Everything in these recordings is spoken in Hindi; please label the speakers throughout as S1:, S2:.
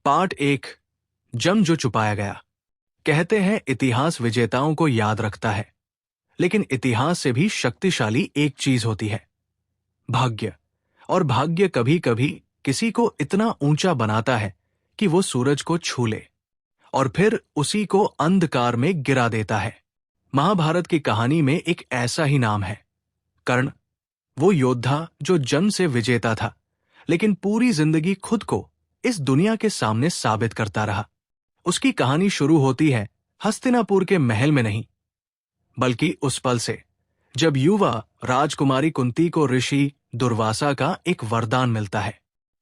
S1: पार्ट 1। जम जो छुपाया गया। कहते हैं इतिहास विजेताओं को याद रखता है, लेकिन इतिहास से भी शक्तिशाली एक चीज होती है, भाग्य। और भाग्य कभी कभी किसी को इतना ऊंचा बनाता है कि वो सूरज को छू ले और फिर उसी को अंधकार में गिरा देता है। महाभारत की कहानी में एक ऐसा ही नाम है, कर्ण। वो योद्धा जो जन्म से विजेता था, लेकिन पूरी जिंदगी खुद को इस दुनिया के सामने साबित करता रहा। उसकी कहानी शुरू होती है हस्तिनापुर के महल में नहीं, बल्कि उस पल से जब युवा राजकुमारी कुंती को ऋषि दुर्वासा का एक वरदान मिलता है,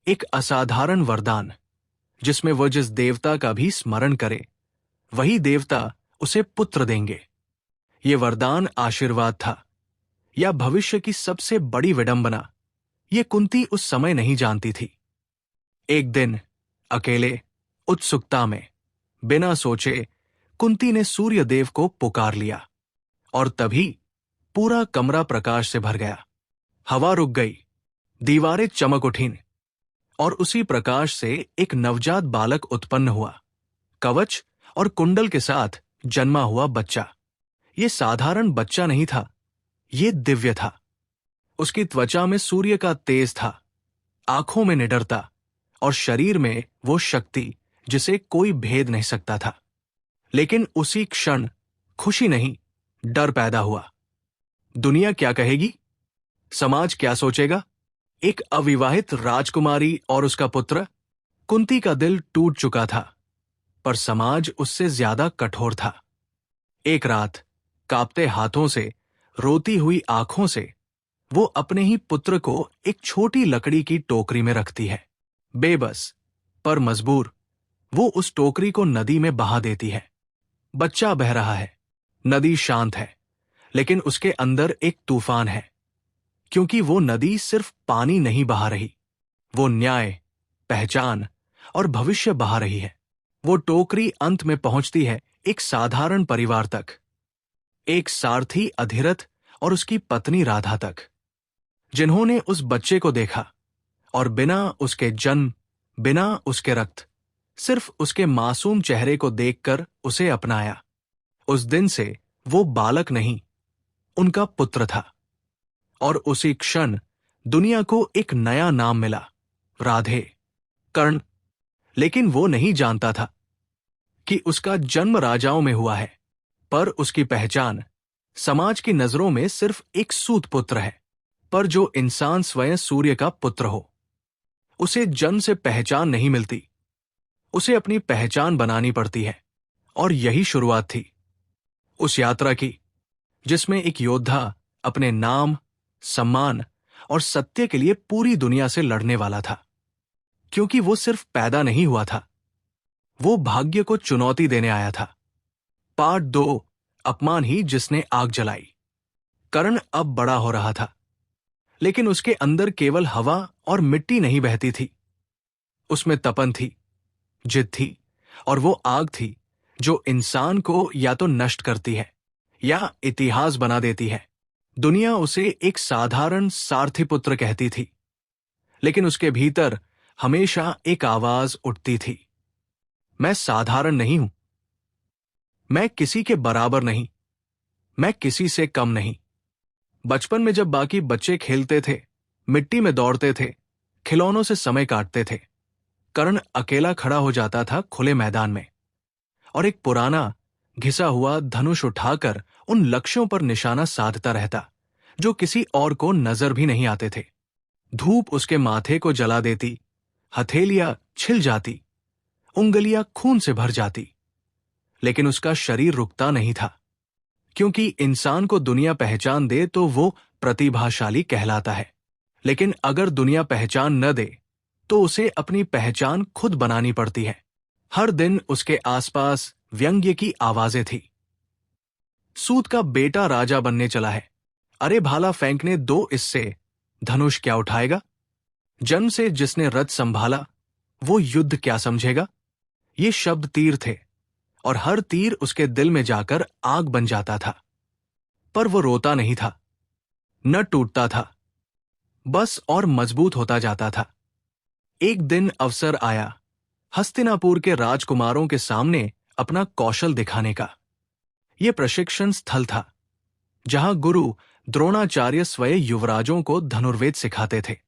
S1: एक असाधारण वरदान जिसमें वह जिस देवता का भी स्मरण करे वही देवता उसे पुत्र देंगे। ये वरदान आशीर्वाद था या भविष्य की सबसे बड़ी विडंबना, ये कुंती उस समय नहीं जानती थी। एक दिन अकेले उत्सुकता में बिना सोचे कुंती ने सूर्य देव को पुकार लिया और तभी पूरा कमरा प्रकाश से भर गया। हवा रुक गई, दीवारें चमक उठीं और उसी प्रकाश से एक नवजात बालक उत्पन्न हुआ, कवच और कुंडल के साथ जन्मा हुआ बच्चा। ये साधारण बच्चा नहीं था, ये दिव्य था। उसकी त्वचा में सूर्य का तेज था, आंखों में निडरता और शरीर में वो शक्ति जिसे कोई भेद नहीं सकता था। लेकिन उसी क्षण खुशी नहीं, डर पैदा हुआ। दुनिया क्या कहेगी? समाज क्या सोचेगा? एक अविवाहित राजकुमारी और उसका पुत्र। कुंती का दिल टूट चुका था, पर समाज उससे ज्यादा कठोर था। एक रात कांपते हाथों से, रोती हुई आंखों से वो अपने ही पुत्र को एक छोटी लकड़ी की टोकरी में रखती है। बेबस पर मजबूर वो उस टोकरी को नदी में बहा देती है। बच्चा बह रहा है, नदी शांत है, लेकिन उसके अंदर एक तूफान है, क्योंकि वो नदी सिर्फ पानी नहीं बहा रही, वो न्याय, पहचान और भविष्य बहा रही है। वो टोकरी अंत में पहुंचती है एक साधारण परिवार तक, एक सारथी अधिरथ और उसकी पत्नी राधा तक, जिन्होंने उस बच्चे को देखा और बिना उसके जन्म, बिना उसके रक्त, सिर्फ उसके मासूम चेहरे को देखकर उसे अपनाया। उस दिन से वो बालक नहीं, उनका पुत्र था। और उसी क्षण दुनिया को एक नया नाम मिला, राधे, कर्ण। लेकिन वो नहीं जानता था कि उसका जन्म राजाओं में हुआ है, पर उसकी पहचान समाज की नजरों में सिर्फ एक सूत पुत्र है। पर जो इंसान स्वयं सूर्य का पुत्र हो, उसे जन्म से पहचान नहीं मिलती, उसे अपनी पहचान बनानी पड़ती है। और यही शुरुआत थी उस यात्रा की, जिसमें एक योद्धा अपने नाम, सम्मान और सत्य के लिए पूरी दुनिया से लड़ने वाला था। क्योंकि वो सिर्फ पैदा नहीं हुआ था, वो भाग्य को चुनौती देने आया था। पार्ट 2। अपमान ही जिसने आग जलाई। कर्ण अब बड़ा हो रहा था, लेकिन उसके अंदर केवल हवा और मिट्टी नहीं बहती थी, उसमें तपन थी, जिद थी, और वो आग थी जो इंसान को या तो नष्ट करती है या इतिहास बना देती है। दुनिया उसे एक साधारण सारथी पुत्र कहती थी, लेकिन उसके भीतर हमेशा एक आवाज उठती थी, मैं साधारण नहीं हूं, मैं किसी के बराबर नहीं, मैं किसी से कम नहीं। बचपन में जब बाकी बच्चे खेलते थे, मिट्टी में दौड़ते थे, खिलौनों से समय काटते थे, कर्ण अकेला खड़ा हो जाता था खुले मैदान में और एक पुराना घिसा हुआ धनुष उठाकर उन लक्ष्यों पर निशाना साधता रहता जो किसी और को नजर भी नहीं आते थे। धूप उसके माथे को जला देती, हथेलियां छिल जाती, उंगलियां खून से भर जाती, लेकिन उसका शरीर रुकता नहीं था, क्योंकि इंसान को दुनिया पहचान दे तो वो प्रतिभाशाली कहलाता है। लेकिन अगर दुनिया पहचान न दे तो उसे अपनी पहचान खुद बनानी पड़ती है। हर दिन उसके आसपास व्यंग्य की आवाजें थी, सूत का बेटा राजा बनने चला है, अरे भाला फेंकने दो इससे, धनुष क्या उठाएगा, जन्म से जिसने रथ संभाला वो युद्ध क्या समझेगा। ये शब्द तीर थे और हर तीर उसके दिल में जाकर आग बन जाता था। पर वो रोता नहीं था, न टूटता था, बस और मजबूत होता जाता था। एक दिन अवसर आया, हस्तिनापुर के राजकुमारों के सामने अपना कौशल दिखाने का। यह प्रशिक्षण स्थल था जहां गुरु द्रोणाचार्य स्वयं युवराजों को धनुर्वेद सिखाते थे,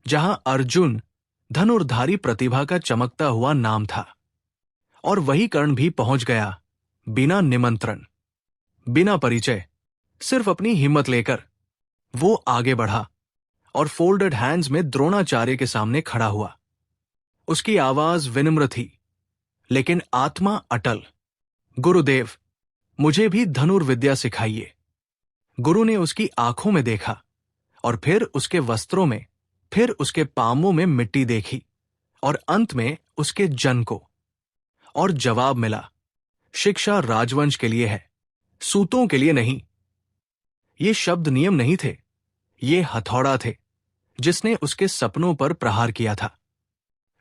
S1: जहां अर्जुन धनुर्धारी प्रतिभा का चमकता हुआ नाम था। और वही कर्ण भी पहुंच गया, बिना निमंत्रण, बिना परिचय, सिर्फ अपनी हिम्मत लेकर। वो आगे बढ़ा और फोल्डेड हैंड्स में द्रोणाचार्य के सामने खड़ा हुआ। उसकी आवाज विनम्र थी, लेकिन आत्मा अटल। गुरुदेव, मुझे भी धनुर्विद्या सिखाइए। गुरु ने उसकी आंखों में देखा और फिर उसके वस्त्रों में, फिर उसके पांवों में मिट्टी देखी और अंत में उसके जन को। और जवाब मिला, शिक्षा राजवंश के लिए है, सूतों के लिए नहीं। ये शब्द नियम नहीं थे, ये हथौड़ा थे जिसने उसके सपनों पर प्रहार किया था।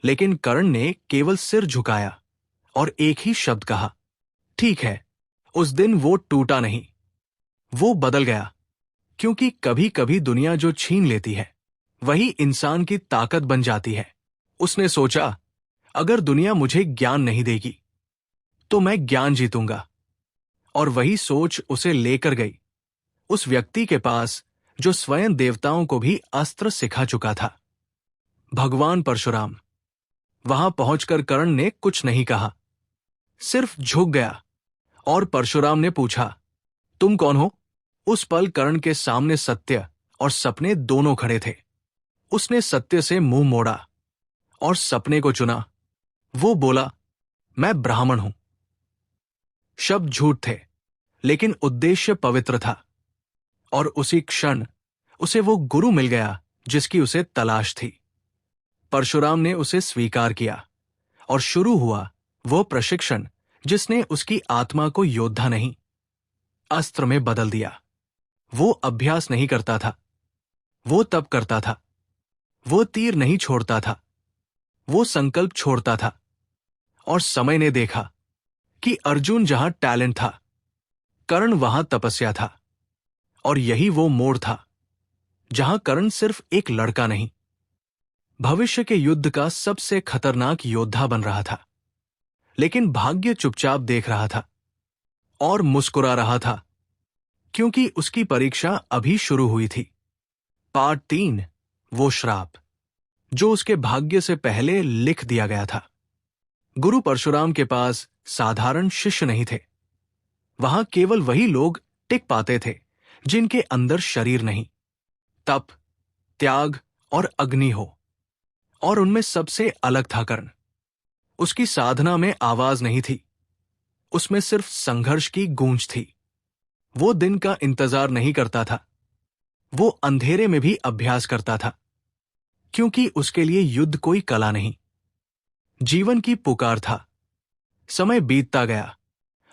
S1: लेकिन कर्ण ने केवल सिर झुकाया और एक ही शब्द कहा, ठीक है। उस दिन वो टूटा नहीं, वो बदल गया। क्योंकि कभी कभी दुनिया जो छीन लेती है वही इंसान की ताकत बन जाती है। उसने सोचा, अगर दुनिया मुझे ज्ञान नहीं देगी तो मैं ज्ञान जीतूंगा। और वही सोच उसे लेकर गई उस व्यक्ति के पास जो स्वयं देवताओं को भी अस्त्र सिखा चुका था, भगवान परशुराम। वहां पहुंचकर कर्ण ने कुछ नहीं कहा, सिर्फ झुक गया। और परशुराम ने पूछा, तुम कौन हो? उस पल कर्ण के सामने सत्य और सपने दोनों खड़े थे। उसने सत्य से मुंह मोड़ा और सपने को चुना। वो बोला, मैं ब्राह्मण हूं। शब्द झूठ थे, लेकिन उद्देश्य पवित्र था। और उसी क्षण उसे वो गुरु मिल गया जिसकी उसे तलाश थी। परशुराम ने उसे स्वीकार किया और शुरू हुआ वो प्रशिक्षण जिसने उसकी आत्मा को योद्धा नहीं, अस्त्र में बदल दिया। वो अभ्यास नहीं करता था, वो तप करता था। वो तीर नहीं छोड़ता था, वो संकल्प छोड़ता था। और समय ने देखा कि अर्जुन जहां टैलेंट था, कर्ण वहां तपस्या था। और यही वो मोड़ था जहां कर्ण सिर्फ एक लड़का नहीं, भविष्य के युद्ध का सबसे खतरनाक योद्धा बन रहा था। लेकिन भाग्य चुपचाप देख रहा था और मुस्कुरा रहा था, क्योंकि उसकी परीक्षा अभी शुरू हुई थी। पार्ट 3, वो श्राप जो उसके भाग्य से पहले लिख दिया गया था। गुरु परशुराम के पास साधारण शिष्य नहीं थे। वहां केवल वही लोग टिक पाते थे जिनके अंदर शरीर नहीं, तप, त्याग और अग्नि हो। और उनमें सबसे अलग था कर्ण। उसकी साधना में आवाज नहीं थी, उसमें सिर्फ संघर्ष की गूंज थी। वो दिन का इंतजार नहीं करता था, वो अंधेरे में भी अभ्यास करता था, क्योंकि उसके लिए युद्ध कोई कला नहीं, जीवन की पुकार था। समय बीतता गया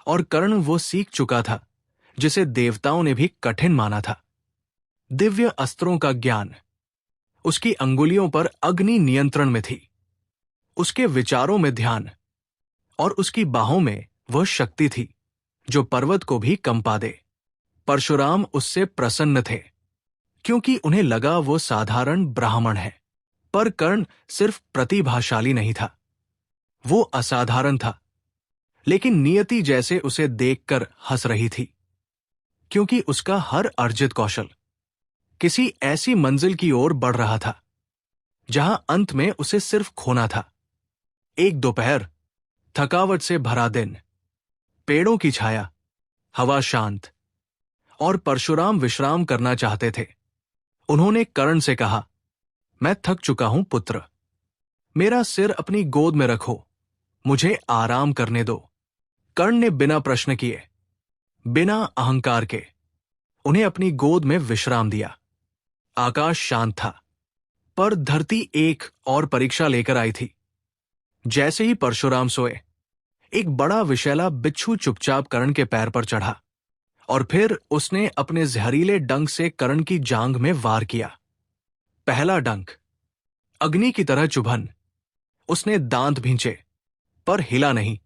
S1: और कर्ण वो सीख चुका था जिसे देवताओं ने भी कठिन माना था, दिव्य अस्त्रों का ज्ञान। उसकी अंगुलियों पर अग्नि नियंत्रण में थी, उसके विचारों में ध्यान, और उसकी बाहों में वह शक्ति थी जो पर्वत को भी कंपा दे। परशुराम उससे प्रसन्न थे, क्योंकि उन्हें लगा वो साधारण ब्राह्मण है। पर कर्ण सिर्फ प्रतिभाशाली नहीं था, वो असाधारण था। लेकिन नियति जैसे उसे देखकर हंस रही थी, क्योंकि उसका हर अर्जित कौशल किसी ऐसी मंजिल की ओर बढ़ रहा था जहां अंत में उसे सिर्फ खोना था। एक दोपहर, थकावट से भरा दिन, पेड़ों की छाया, हवा शांत, और परशुराम विश्राम करना चाहते थे। उन्होंने कर्ण से कहा, मैं थक चुका हूं पुत्र, मेरा सिर अपनी गोद में रखो, मुझे आराम करने दो। कर्ण ने बिना प्रश्न किए, बिना अहंकार के उन्हें अपनी गोद में विश्राम दिया। आकाश शांत था, पर धरती एक और परीक्षा लेकर आई थी। जैसे ही परशुराम सोए, एक बड़ा विषैला बिच्छू चुपचाप कर्ण के पैर पर चढ़ा और फिर उसने अपने जहरीले डंक से कर्ण की जांघ में वार किया। पहला डंक, अग्नि की तरह चुभन। उसने दांत भींचे, पर हिला नहीं।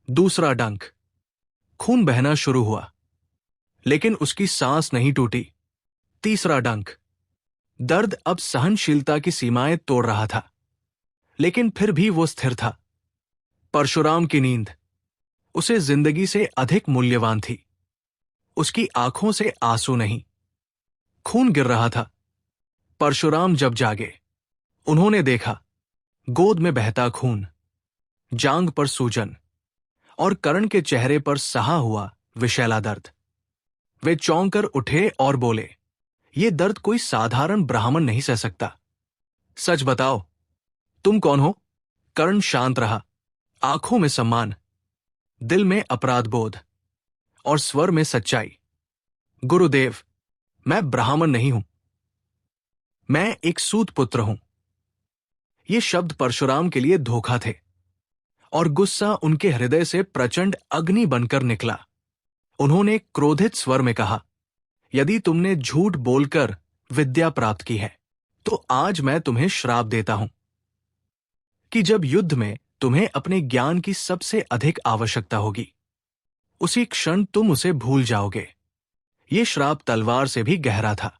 S1: दूसरा डंक, खून बहना शुरू हुआ, लेकिन उसकी सांस नहीं टूटी। तीसरा डंक, दर्द अब सहनशीलता की सीमाएं तोड़ रहा था, लेकिन फिर भी वो स्थिर था। परशुराम की नींद उसे जिंदगी से अधिक मूल्यवान थी। उसकी आंखों से आंसू नहीं, खून गिर रहा था। परशुराम जब जागे, उन्होंने देखा गोद में बहता खून, जांग पर सूजन और कर्ण के चेहरे पर सहा हुआ विषैला दर्द। वे चौंक कर उठे और बोले, ये दर्द कोई साधारण ब्राह्मण नहीं सह सकता। सच बताओ, तुम कौन हो? कर्ण शांत रहा, आंखों में सम्मान, दिल में अपराध बोध और स्वर में सच्चाई। गुरुदेव, मैं ब्राह्मण नहीं हूं, मैं एक सूत पुत्र हूं। ये शब्द परशुराम के लिए धोखा थे और गुस्सा उनके हृदय से प्रचंड अग्नि बनकर निकला। उन्होंने क्रोधित स्वर में कहा, यदि तुमने झूठ बोलकर विद्या प्राप्त की है, तो आज मैं तुम्हें श्राप देता हूं कि जब युद्ध में तुम्हें अपने ज्ञान की सबसे अधिक आवश्यकता होगी, उसी क्षण तुम उसे भूल जाओगे। ये श्राप तलवार से भी गहरा था।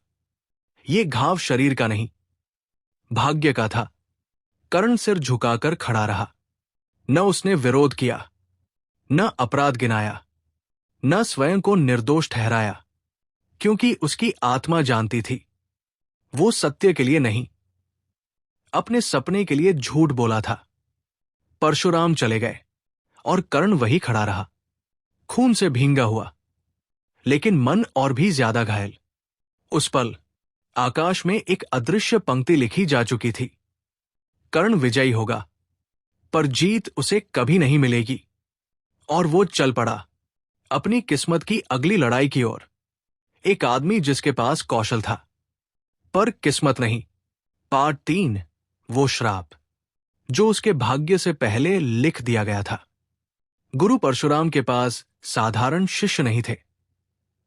S1: ये घाव शरीर का नहीं, भाग्य का था। कर्ण सिर झुकाकर खड़ा रहा। न उसने विरोध किया, न अपराध गिनाया, न स्वयं को निर्दोष ठहराया, क्योंकि उसकी आत्मा जानती थी वो सत्य के लिए नहीं, अपने सपने के लिए झूठ बोला था। परशुराम चले गए और कर्ण वही खड़ा रहा, खून से भींगा हुआ, लेकिन मन और भी ज्यादा घायल। उस पल आकाश में एक अदृश्य पंक्ति लिखी जा चुकी थी, कर्ण विजयी होगा, पर जीत उसे कभी नहीं मिलेगी। और वो चल पड़ा अपनी किस्मत की अगली लड़ाई की ओर। एक आदमी जिसके पास कौशल था, पर किस्मत नहीं। पार्ट 3, वो श्राप जो उसके भाग्य से पहले लिख दिया गया था। गुरु परशुराम के पास साधारण शिष्य नहीं थे।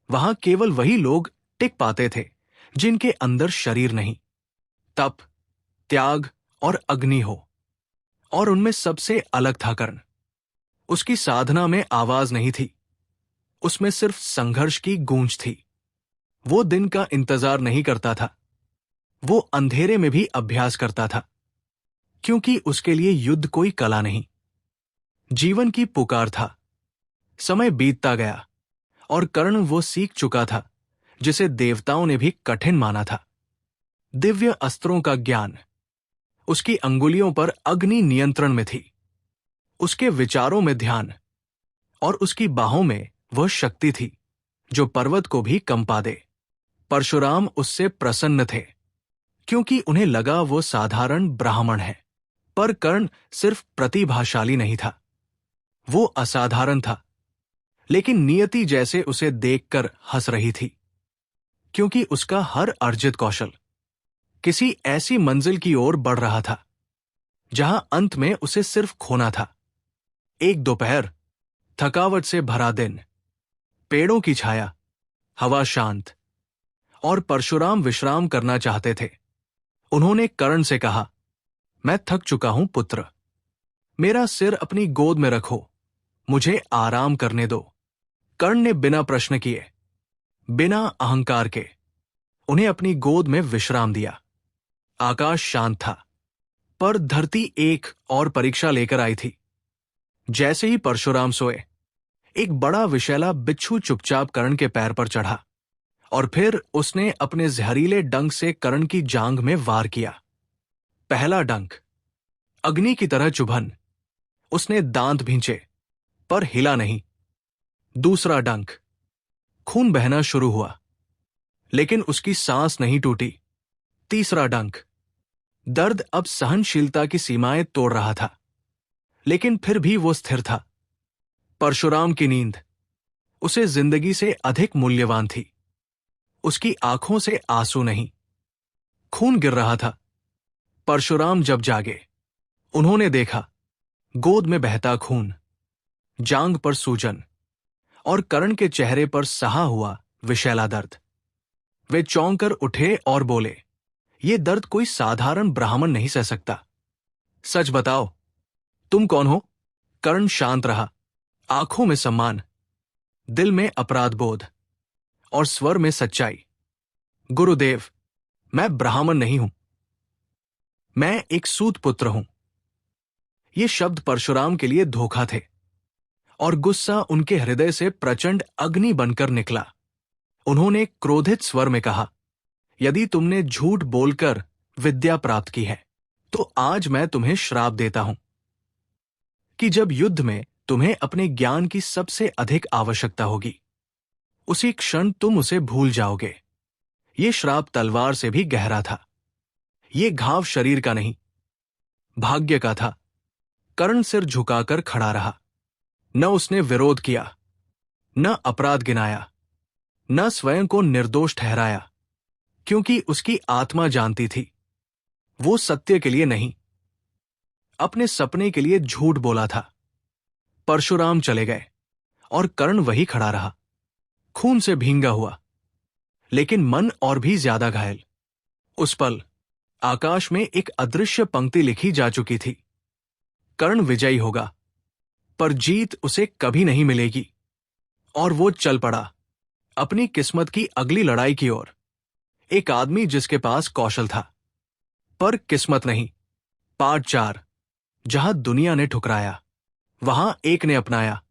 S1: वहां केवल वही लोग टिक पाते थे जिनके अंदर शरीर नहीं, तप, त्याग और अग्नि हो। और उनमें सबसे अलग था कर्ण। उसकी साधना में आवाज नहीं थी, उसमें सिर्फ संघर्ष की गूंज थी। वो दिन का इंतजार नहीं करता था, वो अंधेरे में भी अभ्यास करता था, क्योंकि उसके लिए युद्ध कोई कला नहीं, जीवन की पुकार था। समय बीतता गया और कर्ण वो सीख चुका था जिसे देवताओं ने भी कठिन माना था। दिव्य अस्त्रों का ज्ञान। उसकी अंगुलियों पर अग्नि नियंत्रण में थी, उसके विचारों में ध्यान, और उसकी बाहों में वह शक्ति थी जो पर्वत को भी कंपा दे। परशुराम उससे प्रसन्न थे, क्योंकि उन्हें लगा वो साधारण ब्राह्मण है। पर कर्ण सिर्फ प्रतिभाशाली नहीं था, वो असाधारण था। लेकिन नियति जैसे उसे देखकर हंस रही थी, क्योंकि उसका हर अर्जित कौशल किसी ऐसी मंजिल की ओर बढ़ रहा था जहां अंत में उसे सिर्फ खोना था। एक दोपहर, थकावट से भरा दिन, पेड़ों की छाया, हवा शांत, और परशुराम विश्राम करना चाहते थे। उन्होंने कर्ण से कहा, मैं थक चुका हूं पुत्र, मेरा सिर अपनी गोद में रखो, मुझे आराम करने दो। कर्ण ने बिना प्रश्न किए, बिना अहंकार के उन्हें अपनी गोद में विश्राम दिया। आकाश शांत था, पर धरती एक और परीक्षा लेकर आई थी। जैसे ही परशुराम सोए, एक बड़ा विषैला बिच्छू चुपचाप कर्ण के पैर पर चढ़ा और फिर उसने अपने जहरीले डंक से कर्ण की जांघ में वार किया। पहला डंक, अग्नि की तरह चुभन। उसने दांत भींचे, पर हिला नहीं। दूसरा डंक, खून बहना शुरू हुआ, लेकिन उसकी सांस नहीं टूटी। तीसरा डंक, दर्द अब सहनशीलता की सीमाएं तोड़ रहा था, लेकिन फिर भी वो स्थिर था। परशुराम की नींद उसे जिंदगी से अधिक मूल्यवान थी। उसकी आंखों से आंसू नहीं, खून गिर रहा था। परशुराम जब जागे, उन्होंने देखा गोद में बहता खून, जांग पर सूजन और कर्ण के चेहरे पर सहा हुआ विषैला दर्द। वे चौंक कर उठे और बोले, ये दर्द कोई साधारण ब्राह्मण नहीं सह सकता। सच बताओ, तुम कौन हो? कर्ण शांत रहा, आंखों में सम्मान, दिल में अपराध बोध और स्वर में सच्चाई। गुरुदेव, मैं ब्राह्मण नहीं हूं, मैं एक सूत पुत्र हूं। ये शब्द परशुराम के लिए धोखा थे, और गुस्सा उनके हृदय से प्रचंड अग्नि बनकर निकला। उन्होंने क्रोधित स्वर में कहा, यदि तुमने झूठ बोलकर विद्या प्राप्त की है, तो आज मैं तुम्हें श्राप देता हूं कि जब युद्ध में तुम्हें अपने ज्ञान की सबसे अधिक आवश्यकता होगी, उसी क्षण तुम उसे भूल जाओगे। ये श्राप तलवार से भी गहरा था। ये घाव शरीर का नहीं, भाग्य का था। कर्ण सिर झुकाकर खड़ा रहा। न उसने विरोध किया, न अपराध गिनाया, न स्वयं को निर्दोष ठहराया, क्योंकि उसकी आत्मा जानती थी वो सत्य के लिए नहीं, अपने सपने के लिए झूठ बोला था। परशुराम चले गए और कर्ण वही खड़ा रहा, खून से भींगा हुआ, लेकिन मन और भी ज्यादा घायल। उस पल आकाश में एक अदृश्य पंक्ति लिखी जा चुकी थी, कर्ण विजयी होगा, पर जीत उसे कभी नहीं मिलेगी। और वो चल पड़ा अपनी किस्मत की अगली लड़ाई की ओर। एक आदमी जिसके पास कौशल था, पर किस्मत नहीं। पार्ट 4। जहां दुनिया ने ठुकराया, वहां एक ने अपनाया।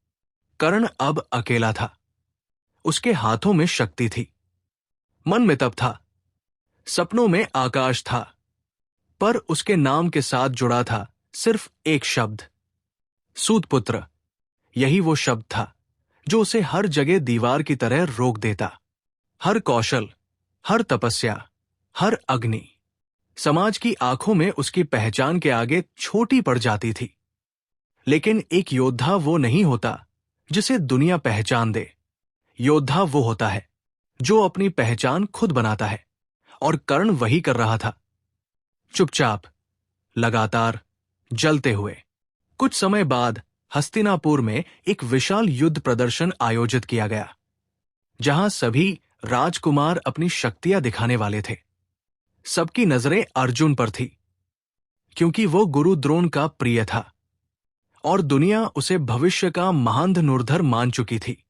S1: कर्ण अब अकेला था। उसके हाथों में शक्ति थी, मन में तप था, सपनों में आकाश था, पर उसके नाम के साथ जुड़ा था सिर्फ एक शब्द, सूतपुत्र। यही वो शब्द था जो उसे हर जगह दीवार की तरह रोक देता। हर कौशल, हर तपस्या, हर अग्नि समाज की आंखों में उसकी पहचान के आगे छोटी पड़ जाती थी। लेकिन एक योद्धा वो नहीं होता जिसे दुनिया पहचान दे। योद्धा वो होता है जो अपनी पहचान खुद बनाता है, और कर्ण वही कर रहा था। चुपचाप, लगातार, जलते हुए। कुछ समय बाद हस्तिनापुर में एक विशाल युद्ध प्रदर्शन आयोजित किया गया, जहां सभी राजकुमार अपनी शक्तियां दिखाने वाले थे। सबकी नजरें अर्जुन पर थी, क्योंकि वो गुरु द्रोण का प्रिय था और दुनिया उसे भविष्य का महान धनुर्धर मान चुकी थी।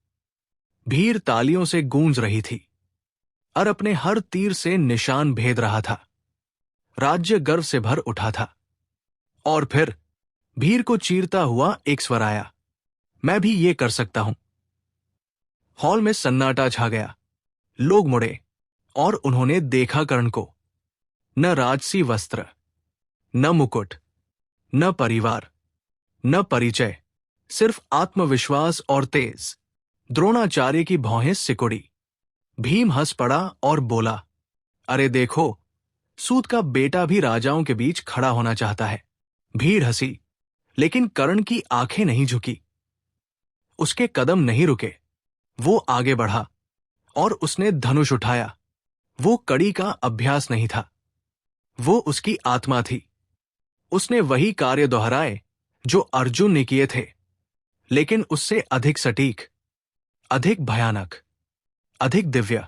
S1: भीड़ तालियों से गूंज रही थी और अपने हर तीर से निशान भेद रहा था। राज्य गर्व से भर उठा था। और फिर भीड़ को चीरता हुआ एक स्वर आया, मैं भी ये कर सकता हूं। हॉल में सन्नाटा छा गया। लोग मुड़े और उन्होंने देखा कर्ण को। न राजसी वस्त्र, न मुकुट, न परिवार, न परिचय, सिर्फ आत्मविश्वास और तेज। द्रोणाचार्य की भौहें सिकुड़ी। भीम हंस पड़ा और बोला, अरे देखो, सूत का बेटा भी राजाओं के बीच खड़ा होना चाहता है। भीड़ हंसी, लेकिन कर्ण की आंखें नहीं झुकी। उसके कदम नहीं रुके। वो आगे बढ़ा और उसने धनुष उठाया। वो कड़ी का अभ्यास नहीं था, वो उसकी आत्मा थी। उसने वही कार्य दोहराए जो अर्जुन ने किए थे, लेकिन उससे अधिक सटीक, अधिक भयानक, अधिक दिव्य।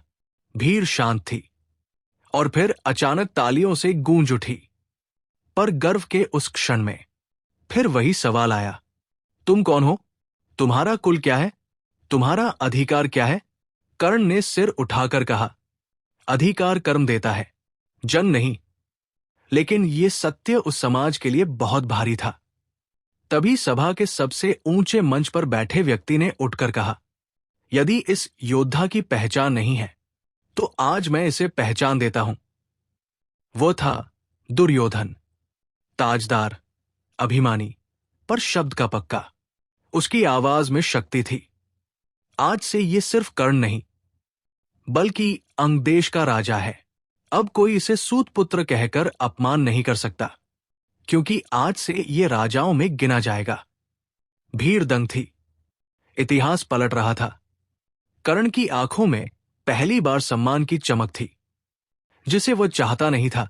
S1: भीड़ शांत थी, और फिर अचानक तालियों से गूंज उठी। पर गर्व के उस क्षण में फिर वही सवाल आया, तुम कौन हो? तुम्हारा कुल क्या है? तुम्हारा अधिकार क्या है? कर्ण ने सिर उठाकर कहा, अधिकार कर्म देता है, जन नहीं। लेकिन ये सत्य उस समाज के लिए बहुत भारी था। तभी सभा के सबसे ऊंचे मंच पर बैठे व्यक्ति ने उठकर कहा, यदि इस योद्धा की पहचान नहीं है, तो आज मैं इसे पहचान देता हूं। वो था दुर्योधन। ताजदार, अभिमानी, पर शब्द का पक्का। उसकी आवाज में शक्ति थी। आज से ये सिर्फ कर्ण नहीं, बल्कि अंगदेश का राजा है। अब कोई इसे सूतपुत्र कहकर अपमान नहीं कर सकता, क्योंकि आज से ये राजाओं में गिना जाएगा। भीड़ दंग थी। इतिहास पलट रहा था। कर्ण की आंखों में पहली बार सम्मान की चमक थी, जिसे वो चाहता नहीं था,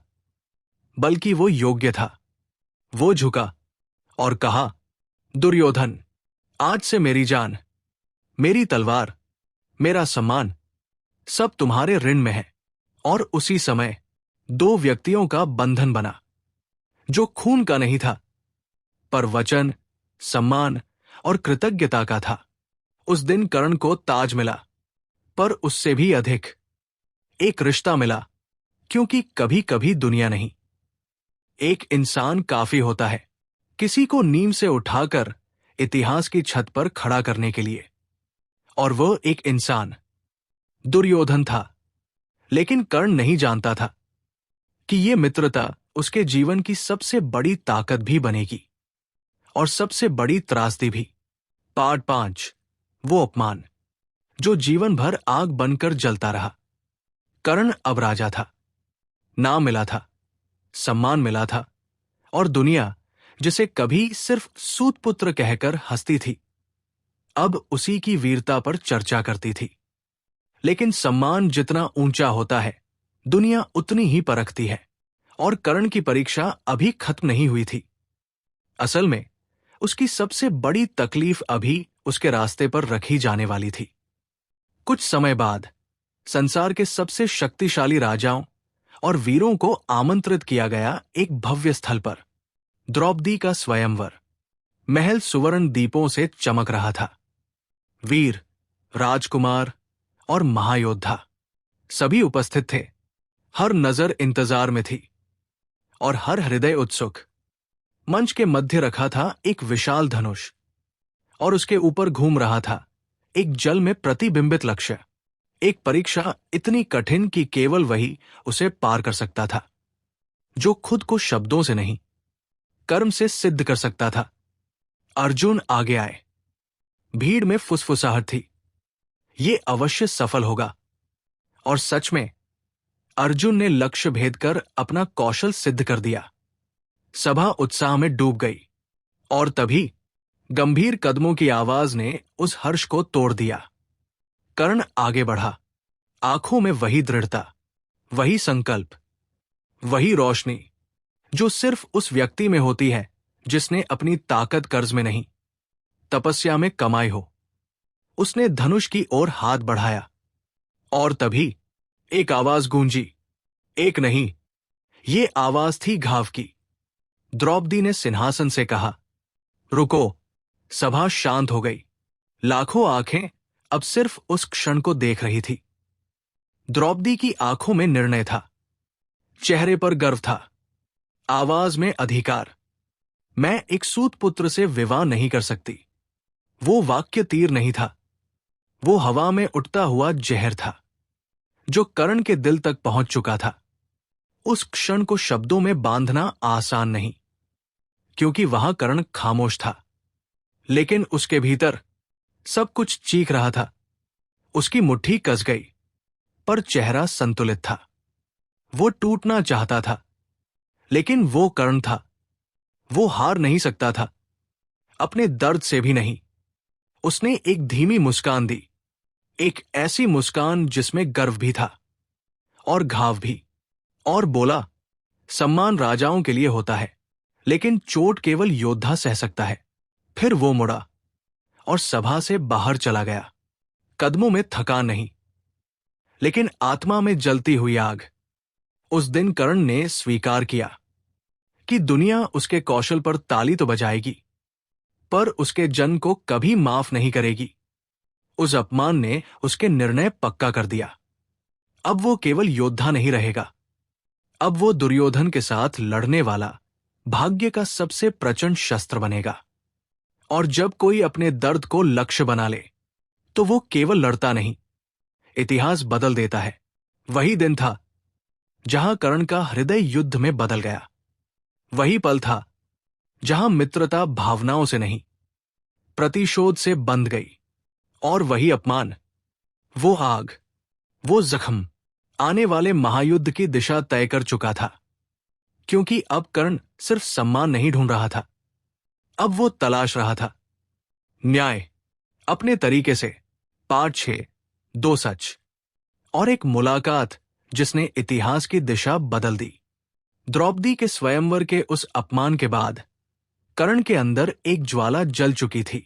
S1: बल्कि वो योग्य था। वो झुका और कहा, दुर्योधन, आज से मेरी जान, मेरी तलवार, मेरा सम्मान सब तुम्हारे ऋण में है। और उसी समय दो व्यक्तियों का बंधन बना, जो खून का नहीं था, पर वचन, सम्मान और कृतज्ञता का था। उस दिन कर्ण को ताज मिला, पर उससे भी अधिक एक रिश्ता मिला, क्योंकि कभी कभी दुनिया नहीं, एक इंसान काफी होता है। किसी को नींद से उठाकर इतिहास की छत पर खड़ा करने के लिए। और वह एक इंसान, दुर्योधन था। लेकिन कर्ण नहीं जानता था कि यह मित्रता उसके जीवन की सबसे बड़ी ताकत भी बनेगी और सबसे बड़ी त्रासदी भी। पार्ट 5, वो अपमान जो जीवन भर आग बनकर जलता रहा। कर्ण अब राजा था। नाम मिला था, सम्मान मिला था, और दुनिया जिसे कभी सिर्फ सूतपुत्र कहकर हंसती थी, अब उसी की वीरता पर चर्चा करती थी। लेकिन सम्मान जितना ऊंचा होता है, दुनिया उतनी ही परखती है, और कर्ण की परीक्षा अभी खत्म नहीं हुई थी। असल में उसकी सबसे बड़ी तकलीफ अभी उसके रास्ते पर रखी जाने वाली थी। कुछ समय बाद संसार के सबसे शक्तिशाली राजाओं और वीरों को आमंत्रित किया गया एक भव्य स्थल पर। द्रौपदी का स्वयंवर। महल सुवर्ण दीपों से चमक रहा था। वीर, राजकुमार और महायोद्धा सभी उपस्थित थे। हर नजर इंतजार में थी और हर हृदय उत्सुक। मंच के मध्य रखा था एक विशाल धनुष, और उसके ऊपर घूम रहा था एक जल में प्रतिबिंबित लक्ष्य। एक परीक्षा इतनी कठिन कि केवल वही उसे पार कर सकता था जो खुद को शब्दों से नहीं, कर्म से सिद्ध कर सकता था। अर्जुन आगे आए। भीड़ में फुसफुसाहट थी, ये अवश्य सफल होगा। और सच में अर्जुन ने लक्ष्य भेद कर अपना कौशल सिद्ध कर दिया। सभा उत्साह में डूब गई, और तभी गंभीर कदमों की आवाज ने उस हर्ष को तोड़ दिया। कर्ण आगे बढ़ा, आंखों में वही दृढ़ता, वही संकल्प, वही रोशनी जो सिर्फ उस व्यक्ति में होती है जिसने अपनी ताकत कर्ज में नहीं, तपस्या में कमाई हो। उसने धनुष की ओर हाथ बढ़ाया, और तभी एक आवाज गूंजी। एक नहीं, ये आवाज थी घाव की। द्रौपदी ने सिंहासन से कहा, रुको। सभा शांत हो गई। लाखों आंखें अब सिर्फ उस क्षण को देख रही थी। द्रौपदी की आंखों में निर्णय था, चेहरे पर गर्व था, आवाज में अधिकार। मैं एक सूतपुत्र से विवाह नहीं कर सकती। वो वाक्य तीर नहीं था, वो हवा में उठता हुआ जहर था जो कर्ण के दिल तक पहुंच चुका था। उस क्षण को शब्दों में बांधना आसान नहीं, क्योंकि वहां कर्ण खामोश था, लेकिन उसके भीतर सब कुछ चीख रहा था। उसकी मुट्ठी कस गई, पर चेहरा संतुलित था। वो टूटना चाहता था, लेकिन वो कर्ण था। वो हार नहीं सकता था, अपने दर्द से भी नहीं। उसने एक धीमी मुस्कान दी, एक ऐसी मुस्कान जिसमें गर्व भी था और घाव भी, और बोला, सम्मान राजाओं के लिए होता है, लेकिन चोट केवल योद्धा सह सकता है। फिर वो मुड़ा और सभा से बाहर चला गया। कदमों में थकान नहीं, लेकिन आत्मा में जलती हुई आग। उस दिन कर्ण ने स्वीकार किया कि दुनिया उसके कौशल पर ताली तो बजाएगी, पर उसके जन्म को कभी माफ नहीं करेगी। उस अपमान ने उसके निर्णय पक्का कर दिया। अब वो केवल योद्धा नहीं रहेगा, अब वो दुर्योधन के साथ लड़ने वाला भाग्य का सबसे प्रचंड शस्त्र बनेगा। और जब कोई अपने दर्द को लक्ष्य बना ले, तो वो केवल लड़ता नहीं, इतिहास बदल देता है। वही दिन था जहां कर्ण का हृदय युद्ध में बदल गया। वही पल था जहां मित्रता भावनाओं से नहीं, प्रतिशोध से बंध गई। और वही अपमान, वो आग, वो जख्म आने वाले महायुद्ध की दिशा तय कर चुका था। क्योंकि अब कर्ण सिर्फ सम्मान नहीं ढूंढ रहा था, अब वो तलाश रहा था न्याय, अपने तरीके से। पार्ट 6, 2 सच। और एक मुलाकात जिसने इतिहास की दिशा बदल दी। द्रौपदी के स्वयंवर के उस अपमान के बाद कर्ण के अंदर एक ज्वाला जल चुकी थी।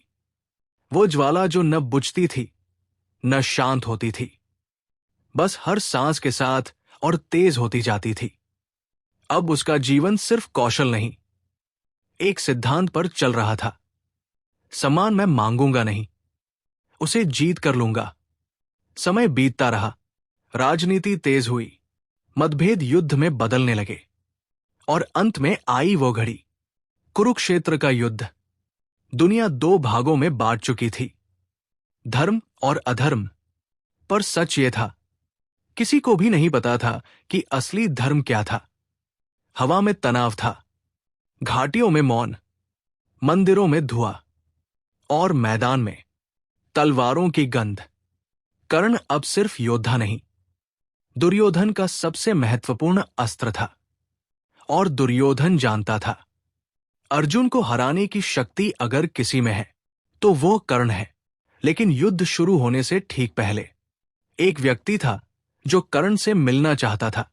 S1: वो ज्वाला जो न बुझती थी, न शांत होती थी, बस हर सांस के साथ और तेज होती जाती थी। अब उसका जीवन सिर्फ कौशल नहीं, एक सिद्धांत पर चल रहा था। सम्मान मैं मांगूंगा नहीं, उसे जीत कर लूंगा। समय बीतता रहा, राजनीति तेज हुई, मतभेद युद्ध में बदलने लगे, और अंत में आई वो घड़ी कुरुक्षेत्र का युद्ध। दुनिया दो भागों में बांट चुकी थी, धर्म और अधर्म। पर सच ये था, किसी को भी नहीं पता था कि असली धर्म क्या था। हवा में तनाव था, घाटियों में मौन, मंदिरों में धुआं और मैदान में तलवारों की गंध। कर्ण अब सिर्फ योद्धा नहीं, दुर्योधन का सबसे महत्वपूर्ण अस्त्र था। और दुर्योधन जानता था, अर्जुन को हराने की शक्ति अगर किसी में है तो वो कर्ण है। लेकिन युद्ध शुरू होने से ठीक पहले एक व्यक्ति था जो कर्ण से मिलना चाहता था।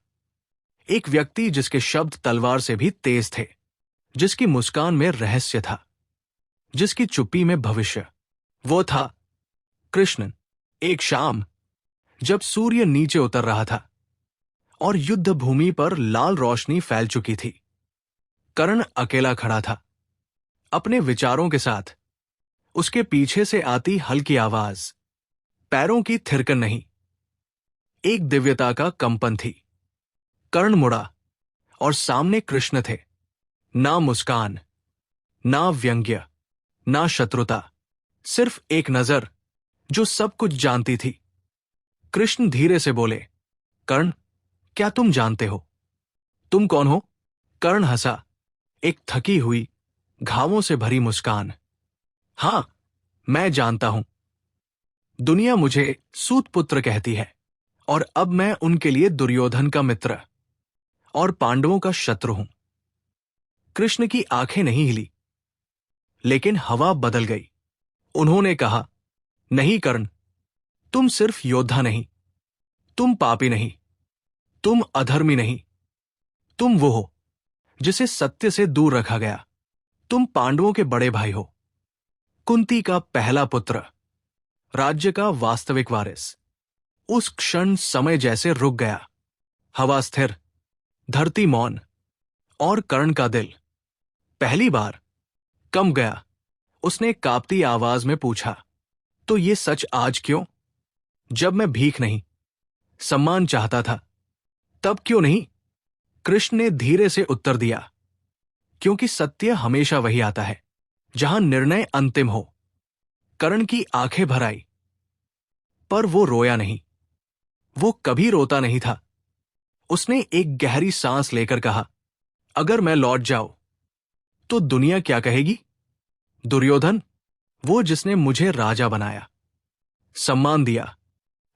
S1: एक व्यक्ति जिसके शब्द तलवार से भी तेज थे, जिसकी मुस्कान में रहस्य था, जिसकी चुप्पी में भविष्य। वो था कृष्ण। एक शाम जब सूर्य नीचे उतर रहा था और युद्ध भूमि पर लाल रोशनी फैल चुकी थी, कर्ण अकेला खड़ा था, अपने विचारों के साथ। उसके पीछे से आती हल्की आवाज, पैरों की थिरकन नहीं, एक दिव्यता का कंपन थी। कर्ण मुड़ा और सामने कृष्ण थे। ना मुस्कान, ना व्यंग्य, ना शत्रुता, सिर्फ एक नजर जो सब कुछ जानती थी। कृष्ण धीरे से बोले, कर्ण, क्या तुम जानते हो तुम कौन हो? कर्ण हंसा, एक थकी हुई, घावों से भरी मुस्कान। हां, मैं जानता हूं। दुनिया मुझे सूतपुत्र कहती है और अब मैं उनके लिए दुर्योधन का मित्र और पांडवों का शत्रु हूं। कृष्ण की आंखें नहीं हिली, लेकिन हवा बदल गई। उन्होंने कहा, नहीं कर्ण, तुम सिर्फ योद्धा नहीं, तुम पापी नहीं, तुम अधर्मी नहीं, तुम वो हो जिसे सत्य से दूर रखा गया। तुम पांडवों के बड़े भाई हो, कुंती का पहला पुत्र, राज्य का वास्तविक वारिस। उस क्षण समय जैसे रुक गया, हवा स्थिर, धरती मौन, और कर्ण का दिल पहली बार कंप गया। उसने कांपती आवाज में पूछा, तो ये सच आज क्यों? जब मैं भीख नहीं, सम्मान चाहता था, तब क्यों नहीं? कृष्ण ने धीरे से उत्तर दिया, क्योंकि सत्य हमेशा वही आता है जहां निर्णय अंतिम हो। कर्ण की आंखें भर आई, पर वो रोया नहीं। वो कभी रोता नहीं था। उसने एक गहरी सांस लेकर कहा, अगर मैं लौट जाऊं तो दुनिया क्या कहेगी? दुर्योधन, वो जिसने मुझे राजा बनाया, सम्मान दिया,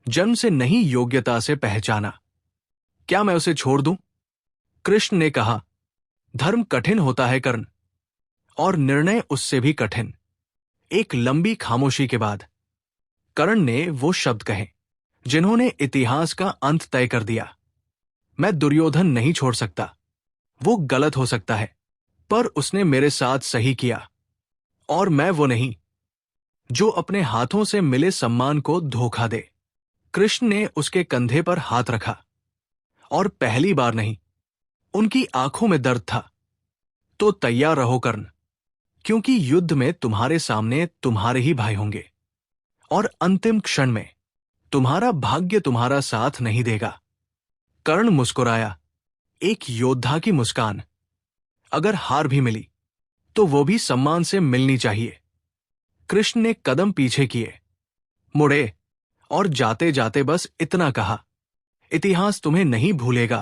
S1: जन्म से नहीं योग्यता से पहचाना, क्या मैं उसे छोड़ दूं? कृष्ण ने कहा, धर्म कठिन होता है कर्ण, और निर्णय उससे भी कठिन। एक लंबी खामोशी के बाद कर्ण ने वो शब्द कहे जिन्होंने इतिहास का अंत तय कर दिया। मैं दुर्योधन नहीं छोड़ सकता। वो गलत हो सकता है, पर उसने मेरे साथ सही किया। और मैं वो नहीं जो अपने हाथों से मिले सम्मान को धोखा दे। कृष्ण ने उसके कंधे पर हाथ रखा, और पहली बार नहीं, उनकी आंखों में दर्द था। तो तैयार रहो कर्ण, क्योंकि युद्ध में तुम्हारे सामने तुम्हारे ही भाई होंगे, और अंतिम क्षण में तुम्हारा भाग्य तुम्हारा साथ नहीं देगा। कर्ण मुस्कुराया, एक योद्धा की मुस्कान। अगर हार भी मिली तो वो भी सम्मान से मिलनी चाहिए। कृष्ण ने कदम पीछे किए, मुड़े, और जाते जाते बस इतना कहा, इतिहास तुम्हें नहीं भूलेगा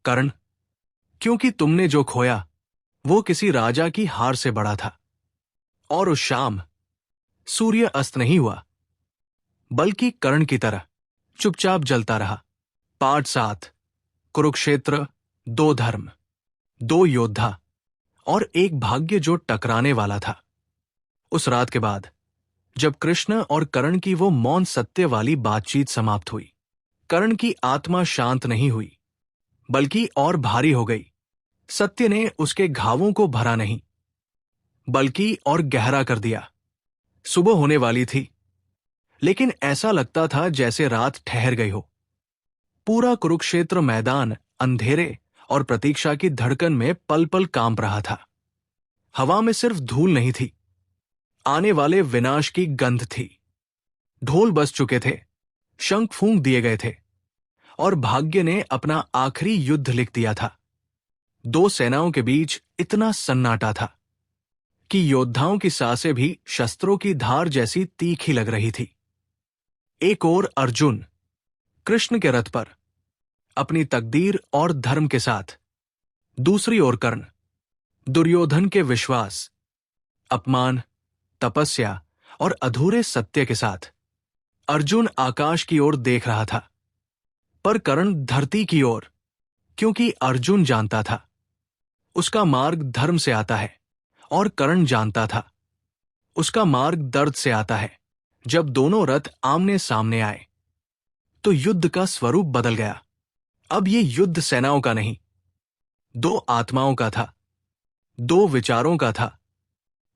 S1: कर्ण, क्योंकि तुमने जो खोया वो किसी राजा की हार से बड़ा था। और उस शाम सूर्य अस्त नहीं हुआ, बल्कि कर्ण की तरह चुपचाप जलता रहा। पार्ट 7, कुरुक्षेत्र। दो धर्म, दो योद्धा, और एक भाग्य जो टकराने वाला था। उस रात के बाद जब कृष्ण और कर्ण की वो मौन सत्य वाली बातचीत समाप्त हुई, कर्ण की आत्मा शांत नहीं हुई, बल्कि और भारी हो गई। सत्य ने उसके घावों को भरा नहीं, बल्कि और गहरा कर दिया। सुबह होने वाली थी, लेकिन ऐसा लगता था जैसे रात ठहर गई हो। पूरा कुरुक्षेत्र मैदान अंधेरे और प्रतीक्षा की धड़कन में पल पल कांप रहा था। हवा में सिर्फ धूल नहीं थी, आने वाले विनाश की गंध थी। ढोल बज चुके थे, शंख फूंक दिए गए थे, और भाग्य ने अपना आखिरी युद्ध लिख दिया था। दो सेनाओं के बीच इतना सन्नाटा था कि योद्धाओं की सांसें भी शस्त्रों की धार जैसी तीखी लग रही थी। एक ओर अर्जुन कृष्ण के रथ पर अपनी तकदीर और धर्म के साथ, दूसरी ओर कर्ण दुर्योधन के विश्वास, अपमान, तपस्या और अधूरे सत्य के साथ। अर्जुन आकाश की ओर देख रहा था, पर कर्ण धरती की ओर, क्योंकि अर्जुन जानता था उसका मार्ग धर्म से आता है और कर्ण जानता था उसका मार्ग दर्द से आता है। जब दोनों रथ आमने सामने आए तो युद्ध का स्वरूप बदल गया। अब ये युद्ध सेनाओं का नहीं, दो आत्माओं का था, दो विचारों का था,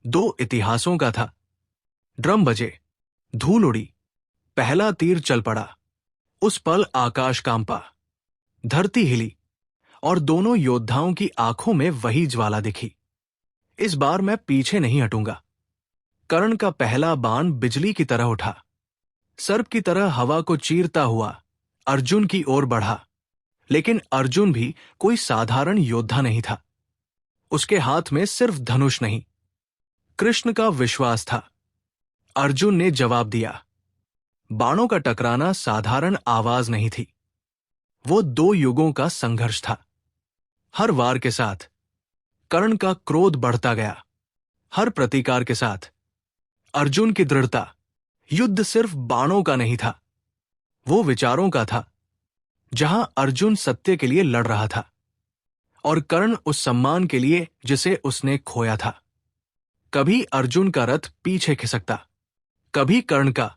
S1: दो इतिहासों का था। ड्रम बजे, धूल उड़ी, पहला तीर चल पड़ा। उस पल आकाश कांपा, धरती हिली और दोनों योद्धाओं की आंखों में वही ज्वाला दिखी। इस बार मैं पीछे नहीं हटूंगा। कर्ण का पहला बाण बिजली की तरह उठा, सर्प की तरह हवा को चीरता हुआ अर्जुन की ओर बढ़ा। लेकिन अर्जुन भी कोई साधारण योद्धा नहीं था। उसके हाथ में सिर्फ धनुष नहीं, कृष्ण का विश्वास था। अर्जुन ने जवाब दिया। बाणों का टकराना साधारण आवाज नहीं थी, वो दो युगों का संघर्ष था। हर वार के साथ कर्ण का क्रोध बढ़ता गया, हर प्रतीकार के साथ अर्जुन की दृढ़ता। युद्ध सिर्फ बाणों का नहीं था, वो विचारों का था। जहां अर्जुन सत्य के लिए लड़ रहा था और कर्ण उस सम्मान के लिए जिसे उसने खोया था। कभी अर्जुन का रथ पीछे खिसकता, कभी कर्ण का,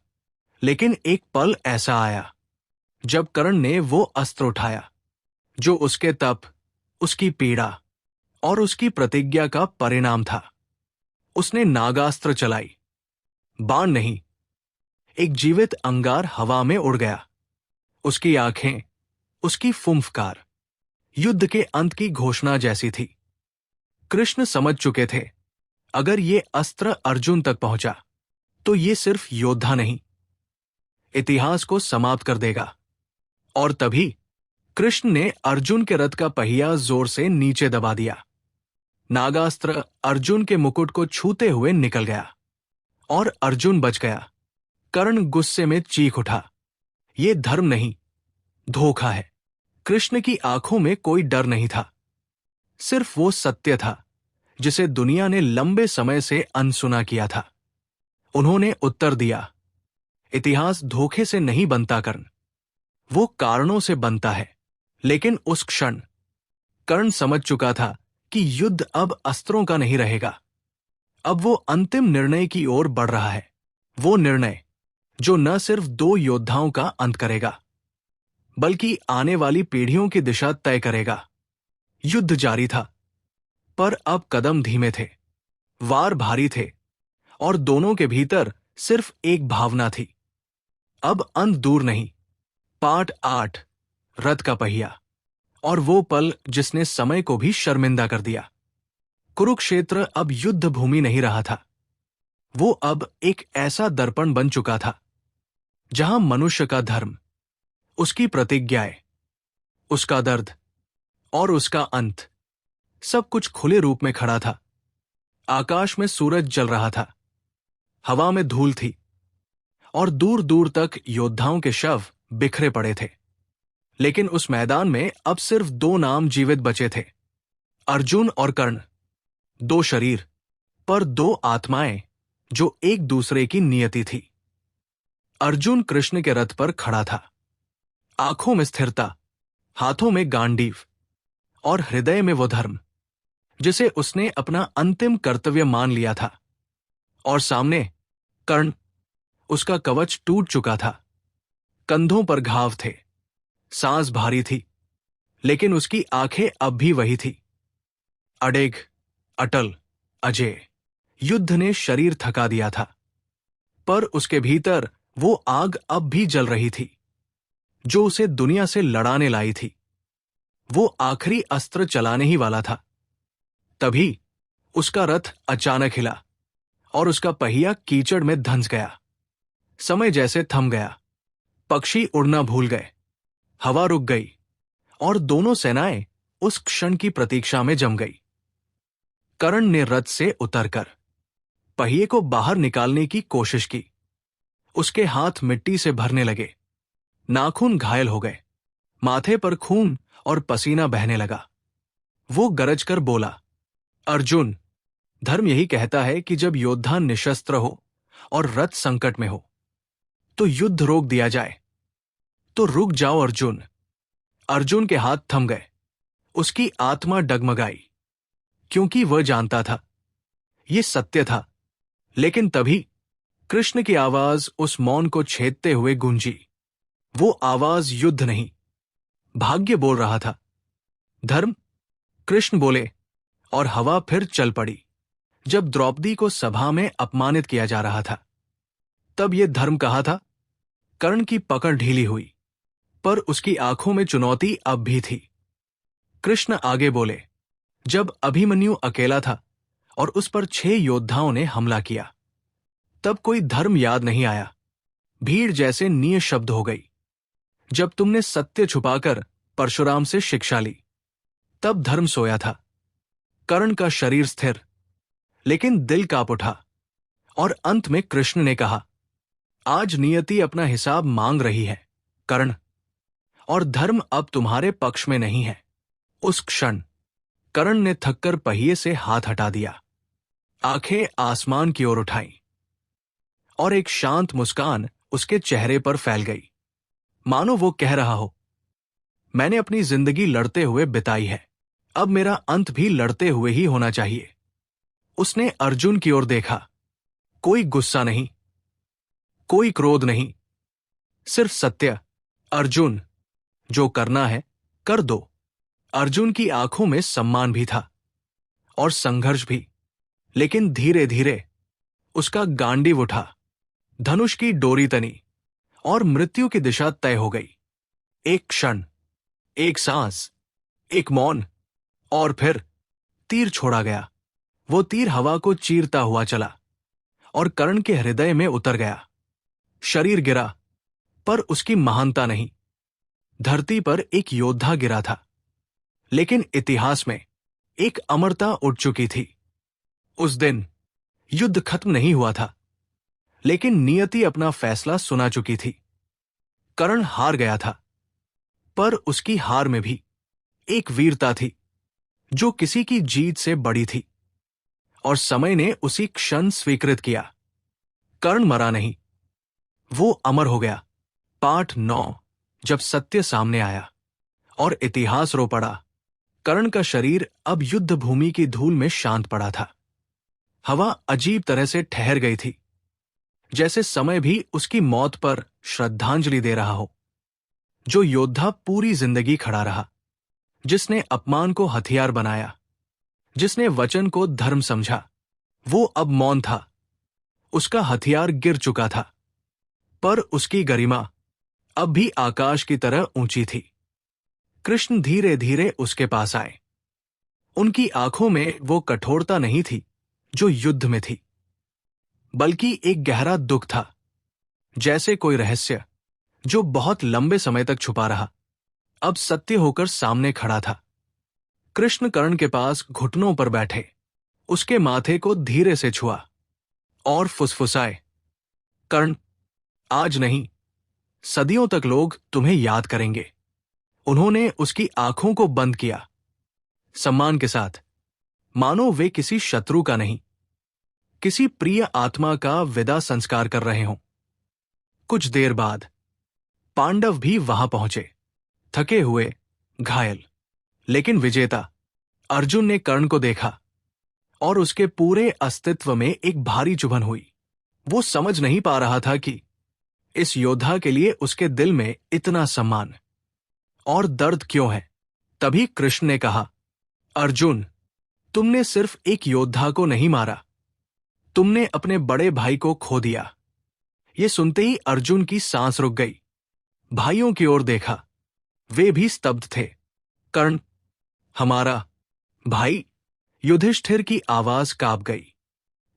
S1: लेकिन एक पल ऐसा आया जब कर्ण ने वो अस्त्र उठाया जो उसके तप, उसकी पीड़ा और उसकी प्रतिज्ञा का परिणाम था। उसने नागास्त्र चलाई, बाण नहीं, एक जीवित अंगार हवा में उड़ गया। उसकी आंखें, उसकी फुंफकार युद्ध के अंत की घोषणा जैसी थी। कृष्ण समझ चुके थे, अगर ये अस्त्र अर्जुन तक पहुंचा तो ये सिर्फ योद्धा नहीं, इतिहास को समाप्त कर देगा। और तभी कृष्ण ने अर्जुन के रथ का पहिया जोर से नीचे दबा दिया। नागास्त्र अर्जुन के मुकुट को छूते हुए निकल गया और अर्जुन बच गया। कर्ण गुस्से में चीख उठा, ये धर्म नहीं, धोखा है। कृष्ण की आंखों में कोई डर नहीं था, सिर्फ वो सत्य था जिसे दुनिया ने लंबे समय से अनसुना किया था। उन्होंने उत्तर दिया, इतिहास धोखे से नहीं बनता कर्ण, वो कारणों से बनता है। लेकिन उस क्षण कर्ण समझ चुका था कि युद्ध अब अस्त्रों का नहीं रहेगा। अब वो अंतिम निर्णय की ओर बढ़ रहा है, वो निर्णय जो न सिर्फ दो योद्धाओं का अंत करेगा बल्कि आने वाली पीढ़ियों की दिशा तय करेगा। युद्ध जारी था, पर अब कदम धीमे थे, वार भारी थे और दोनों के भीतर सिर्फ एक भावना थी, अब अंत दूर नहीं। पार्ट 8, रथ का पहिया और वो पल जिसने समय को भी शर्मिंदा कर दिया। कुरुक्षेत्र अब युद्ध भूमि नहीं रहा था, वो अब एक ऐसा दर्पण बन चुका था जहां मनुष्य का धर्म, उसकी प्रतिज्ञाएं, उसका दर्द और उसका अंत, सब कुछ खुले रूप में खड़ा था। आकाश में सूरज जल रहा था, हवा में धूल थी और दूर दूर तक योद्धाओं के शव बिखरे पड़े थे। लेकिन उस मैदान में अब सिर्फ दो नाम जीवित बचे थे, अर्जुन और कर्ण। दो शरीर, पर दो आत्माएं जो एक दूसरे की नियति थी। अर्जुन कृष्ण के रथ पर खड़ा था, आंखों में स्थिरता, हाथों में गांडीव और हृदय में वो धर्म जिसे उसने अपना अंतिम कर्तव्य मान लिया था। और सामने कर्ण, उसका कवच टूट चुका था, कंधों पर घाव थे, सांस भारी थी, लेकिन उसकी आंखें अब भी वही थी, अडेग, अटल, अजय। युद्ध ने शरीर थका दिया था, पर उसके भीतर वो आग अब भी जल रही थी जो उसे दुनिया से लड़ाने लाई थी। वो आखिरी अस्त्र चलाने ही वाला था। तभी उसका रथ अचानक हिला और उसका पहिया कीचड़ में धंस गया। समय जैसे थम गया, पक्षी उड़ना भूल गए, हवा रुक गई और दोनों सेनाएं उस क्षण की प्रतीक्षा में जम गई। कर्ण ने रथ से उतरकर पहिए को बाहर निकालने की कोशिश की। उसके हाथ मिट्टी से भरने लगे, नाखून घायल हो गए, माथे पर खून और पसीना बहने लगा। वो गरज कर बोला, अर्जुन, धर्म यही कहता है कि जब योद्धा निशस्त्र हो और रथ संकट में हो तो युद्ध रोक दिया जाए। तो रुक जाओ अर्जुन। अर्जुन के हाथ थम गए, उसकी आत्मा डगमगाई, क्योंकि वह जानता था ये सत्य था। लेकिन तभी कृष्ण की आवाज उस मौन को छेदते हुए गूंजी। वो आवाज युद्ध नहीं, भाग्य बोल रहा था। धर्म, कृष्ण बोले, और हवा फिर चल पड़ी। जब द्रौपदी को सभा में अपमानित किया जा रहा था, तब ये धर्म कहा था। कर्ण की पकड़ ढीली हुई, पर उसकी आंखों में चुनौती अब भी थी। कृष्ण आगे बोले, जब अभिमन्यु अकेला था और उस पर 6 योद्धाओं ने हमला किया, तब कोई धर्म याद नहीं आया। भीड़ जैसे निःशब्द हो गई। जब तुमने सत्य छुपाकर परशुराम से शिक्षा ली, तब धर्म सोया था। कर्ण का शरीर स्थिर, लेकिन दिल कांप उठा। और अंत में कृष्ण ने कहा, आज नियति अपना हिसाब मांग रही है कर्ण, और धर्म अब तुम्हारे पक्ष में नहीं है। उस क्षण कर्ण ने थककर पहिए से हाथ हटा दिया, आंखें आसमान की ओर उठाईं, और एक शांत मुस्कान उसके चेहरे पर फैल गई, मानो वो कह रहा हो, मैंने अपनी जिंदगी लड़ते हुए बिताई है, अब मेरा अंत भी लड़ते हुए ही होना चाहिए। उसने अर्जुन की ओर देखा। कोई गुस्सा नहीं, कोई क्रोध नहीं, सिर्फ सत्य। अर्जुन, जो करना है कर दो। अर्जुन की आंखों में सम्मान भी था और संघर्ष भी, लेकिन धीरे धीरे उसका गांडीव उठा, धनुष की डोरी तनी, और मृत्यु की दिशा तय हो गई। एक क्षण, एक सांस, एक मौन, और फिर तीर छोड़ा गया। वो तीर हवा को चीरता हुआ चला और कर्ण के हृदय में उतर गया। शरीर गिरा, पर उसकी महानता नहीं। धरती पर एक योद्धा गिरा था, लेकिन इतिहास में एक अमरता उठ चुकी थी। उस दिन युद्ध खत्म नहीं हुआ था, लेकिन नियति अपना फैसला सुना चुकी थी। कर्ण हार गया था, पर उसकी हार में भी एक वीरता थी जो किसी की जीत से बड़ी थी, और समय ने उसी क्षण स्वीकृत किया। कर्ण मरा नहीं, वो अमर हो गया। पाठ 9। जब सत्य सामने आया और इतिहास रो पड़ा। कर्ण का शरीर अब युद्ध भूमि की धूल में शांत पड़ा था। हवा अजीब तरह से ठहर गई थी, जैसे समय भी उसकी मौत पर श्रद्धांजलि दे रहा हो। जो योद्धा पूरी जिंदगी खड़ा रहा, जिसने अपमान को हथियार बनाया, जिसने वचन को धर्म समझा, वो अब मौन था। उसका हथियार गिर चुका था, पर उसकी गरिमा अब भी आकाश की तरह ऊंची थी। कृष्ण धीरे धीरे उसके पास आए। उनकी आंखों में वो कठोरता नहीं थी जो युद्ध में थी, बल्कि एक गहरा दुख था, जैसे कोई रहस्य जो बहुत लंबे समय तक छुपा रहा, अब सत्य होकर सामने खड़ा था। कृष्ण कर्ण के पास घुटनों पर बैठे, उसके माथे को धीरे से छुआ और फुसफुसाए, कर्ण, आज नहीं, सदियों तक लोग तुम्हें याद करेंगे। उन्होंने उसकी आंखों को बंद किया, सम्मान के साथ, मानो वे किसी शत्रु का नहीं, किसी प्रिय आत्मा का विदा संस्कार कर रहे हों। कुछ देर बाद पांडव भी वहां पहुंचे, थके हुए, घायल, लेकिन विजेता। अर्जुन ने कर्ण को देखा और उसके पूरे अस्तित्व में एक भारी चुभन हुई। वो समझ नहीं पा रहा था कि इस योद्धा के लिए उसके दिल में इतना सम्मान और दर्द क्यों है। तभी कृष्ण ने कहा, अर्जुन, तुमने सिर्फ एक योद्धा को नहीं मारा, तुमने अपने बड़े भाई को खो दिया। ये सुनते ही अर्जुन की सांस रुक गई। भाइयों की ओर देखा, वे भी स्तब्ध थे। कर्ण, हमारा भाई? युधिष्ठिर की आवाज कांप गई।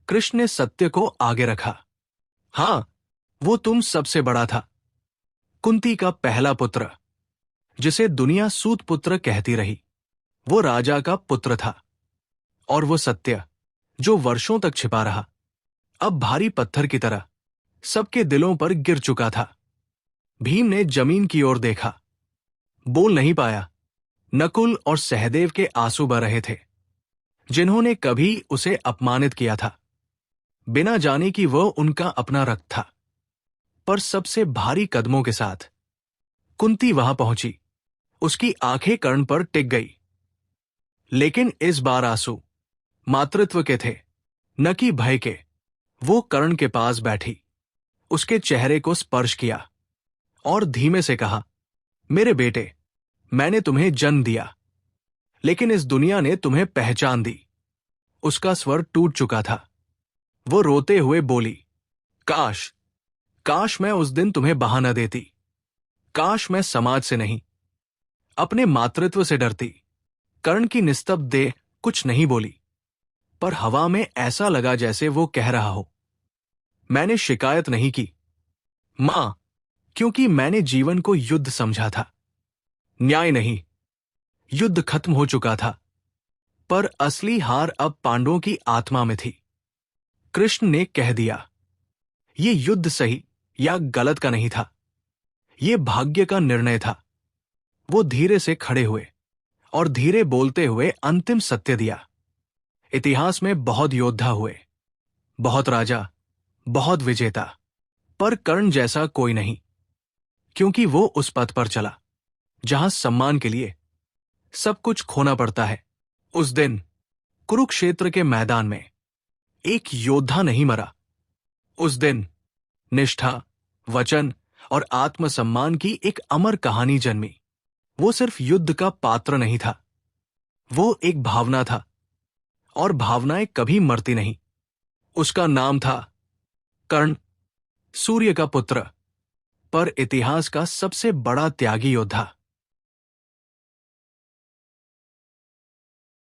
S1: कृष्ण ने सत्य को आगे रखा, हां, वो तुम सबसे बड़ा था, कुंती का पहला पुत्र, जिसे दुनिया सूत पुत्र कहती रही। वो राजा का पुत्र था, और वो सत्य जो वर्षों तक छिपा रहा, अब भारी पत्थर की तरह सबके दिलों पर गिर चुका था। भीम ने जमीन की ओर देखा, बोल नहीं पाया। नकुल और सहदेव के आंसू बह रहे थे, जिन्होंने कभी उसे अपमानित किया था, बिना जाने कि वह उनका अपना रक्त था। पर सबसे भारी कदमों के साथ कुंती वहां पहुंची। उसकी आंखें कर्ण पर टिक गई, लेकिन इस बार आंसू मातृत्व के थे, न कि भय के। वो कर्ण के पास बैठी, उसके चेहरे को स्पर्श किया और धीमे से कहा, मेरे बेटे, मैंने तुम्हें जन्म दिया, लेकिन इस दुनिया ने तुम्हें पहचान दी। उसका स्वर टूट चुका था। वो रोते हुए बोली, काश, काश मैं उस दिन तुम्हें बहा न देती। काश मैं समाज से नहीं, अपने मातृत्व से डरती। कर्ण की निस्तब्ध देह कुछ नहीं बोली, पर हवा में ऐसा लगा जैसे वो कह रहा हो, मैंने शिकायत नहीं की मां, क्योंकि मैंने जीवन को युद्ध समझा था, न्याय नहीं। युद्ध खत्म हो चुका था, पर असली हार अब पांडवों की आत्मा में थी। कृष्ण ने कह दिया, ये युद्ध सही या गलत का नहीं था, ये भाग्य का निर्णय था। वो धीरे से खड़े हुए और धीरे बोलते हुए अंतिम सत्य दिया। इतिहास में बहुत योद्धा हुए, बहुत राजा, बहुत विजेता, पर कर्ण जैसा कोई नहीं, क्योंकि वो उस पथ पर चला जहां सम्मान के लिए सब कुछ खोना पड़ता है। उस दिन कुरुक्षेत्र के मैदान में एक योद्धा नहीं मरा। उस दिन निष्ठा, वचन और आत्मसम्मान की एक अमर कहानी जन्मी। वो सिर्फ युद्ध का पात्र नहीं था, वो एक भावना था, और भावनाएं कभी मरती नहीं। उसका नाम था कर्ण, सूर्य का पुत्र, पर इतिहास का सबसे बड़ा त्यागी योद्धा।